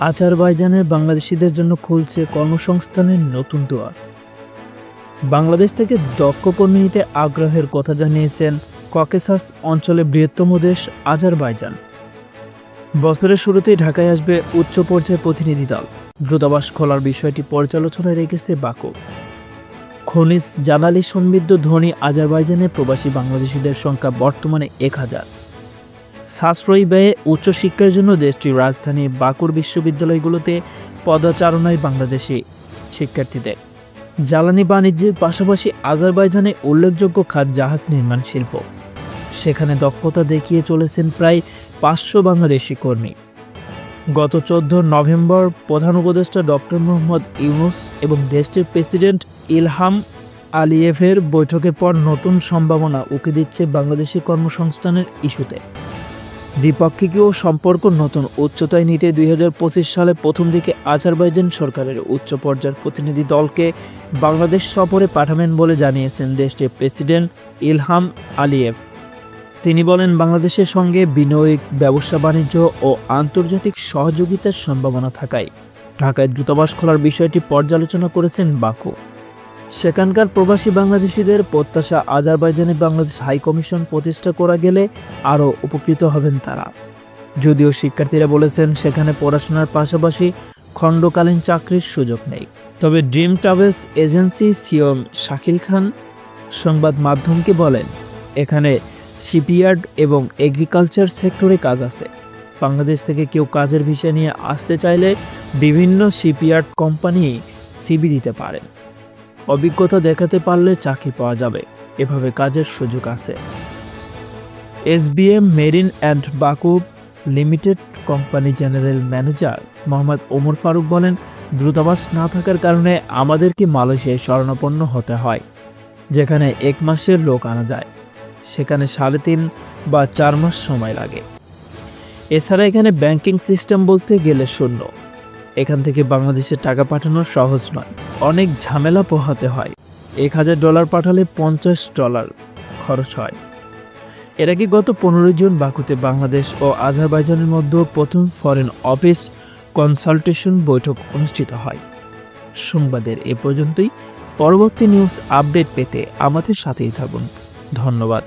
আজারবাইজানের বাংলাদেশিদের জন্য খুলছে কর্মসংস্থানের নতুন দুয়ার। বাংলাদেশ থেকে দক্ষ কর্মী নিতে আগ্রহের কথা জানিয়েছেন ককেসাস অঞ্চলের বৃহত্তম দেশ আজারবাইজান। বছরের শুরুতেই ঢাকায় আসবে উচ্চ পর্যায়ের প্রতিনিধি দল। দূতাবাস খোলার বিষয়টি পর্যালোচনায় রেখেছে বাকু। খনিজ জ্বালানি সমৃদ্ধ ধনী আজারবাইজানের প্রবাসী বাংলাদেশিদের সংখ্যা বর্তমানে 1000। সাশ্রয়ী ব্যয়ে উচ্চশিক্ষার জন্য দেশটির রাজধানী বাকুর বিশ্ববিদ্যালয়গুলোতে পদচারণায় বাংলাদেশি শিক্ষার্থীদের। জ্বালানি বাণিজ্যের পাশাপাশি আজারবাইজানে উল্লেখযোগ্য খাত জাহাজ নির্মাণ শিল্প। সেখানে দক্ষতা দেখিয়ে চলেছেন প্রায় 500 বাংলাদেশি কর্মী। গত 14 নভেম্বর প্রধান উপদেষ্টা ডক্টর মোহাম্মদ ইউনূস এবং দেশটির প্রেসিডেন্ট ইলহাম আলিয়েভের বৈঠকের পর নতুন সম্ভাবনা উঁকি দিচ্ছে বাংলাদেশি কর্মসংস্থানের ইস্যুতে। দ্বিপাক্ষিকীয় সম্পর্ক নতুন উচ্চতায় নিতে 2025 সালে প্রথম দিকে আজারবাইজান সরকারের উচ্চ পর্যায়ের প্রতিনিধি দলকে বাংলাদেশ সফরে পাঠাবেন বলে জানিয়েছেন দেশটির প্রেসিডেন্ট ইলহাম আলিয়েভ। তিনি বলেন, বাংলাদেশের সঙ্গে বিনিয়োগ, ব্যবসা বাণিজ্য ও আন্তর্জাতিক সহযোগিতার সম্ভাবনা থাকায় ঢাকায় দূতাবাস খোলার বিষয়টি পর্যালোচনা করেছেন বাকু। সেখানকার প্রবাসী বাংলাদেশিদের প্রত্যাশা, আজারবাইজানে বাংলাদেশ হাইকমিশন প্রতিষ্ঠা করা গেলে আরও উপকৃত হবেন তারা। যদিও শিক্ষার্থীরা বলেছেন সেখানে পড়াশোনার পাশাপাশি খণ্ডকালীন চাকরির সুযোগ নেই। তবে dream travels agency CEO Shakil Khan সংবাদ মাধ্যমকে বলেন, এখানে শিপইয়ার্ড এবং এগ্রিকালচার সেক্টরে কাজ আছে। বাংলাদেশ থেকে কেউ কাজের ভিসা নিয়ে আসতে চাইলে বিভিন্ন শিপইয়ার্ড কোম্পানি সিভি দিতে পারেন। অভিজ্ঞতা দেখাতে পারলে চাকরি পাওয়া যাবে, এভাবে কাজের সুযোগ আছে। SBM marine and Baku limited company general manager Mohammad Omar Faruk বলেন, দূতাবাস না থাকার কারণে আমাদেরকে মালয়েশিয়ায় শরণাপন্ন হতে হয়। যেখানে 1 মাসের লোক আনা যায়, সেখানে 3.5 বা 4 মাস সময় লাগে। এছাড়া এখানে ব্যাংকিং সিস্টেম বলতে গেলে শূন্য। এখান থেকে বাংলাদেশে টাকা পাঠানো সহজ নয়, অনেক ঝামেলা পোহাতে হয়। $1000 পাঠালে $50 খরচ হয়। এর আগে গত 15 জুন বাকুতে বাংলাদেশ ও আজারবাইজানের মধ্যে প্রথম ফরেন অফিস কনসালটেশন বৈঠক অনুষ্ঠিত হয়। সংবাদের এ পর্যন্তই। পরবর্তী নিউজ আপডেট পেতে আমাদের সাথেই থাকুন। ধন্যবাদ।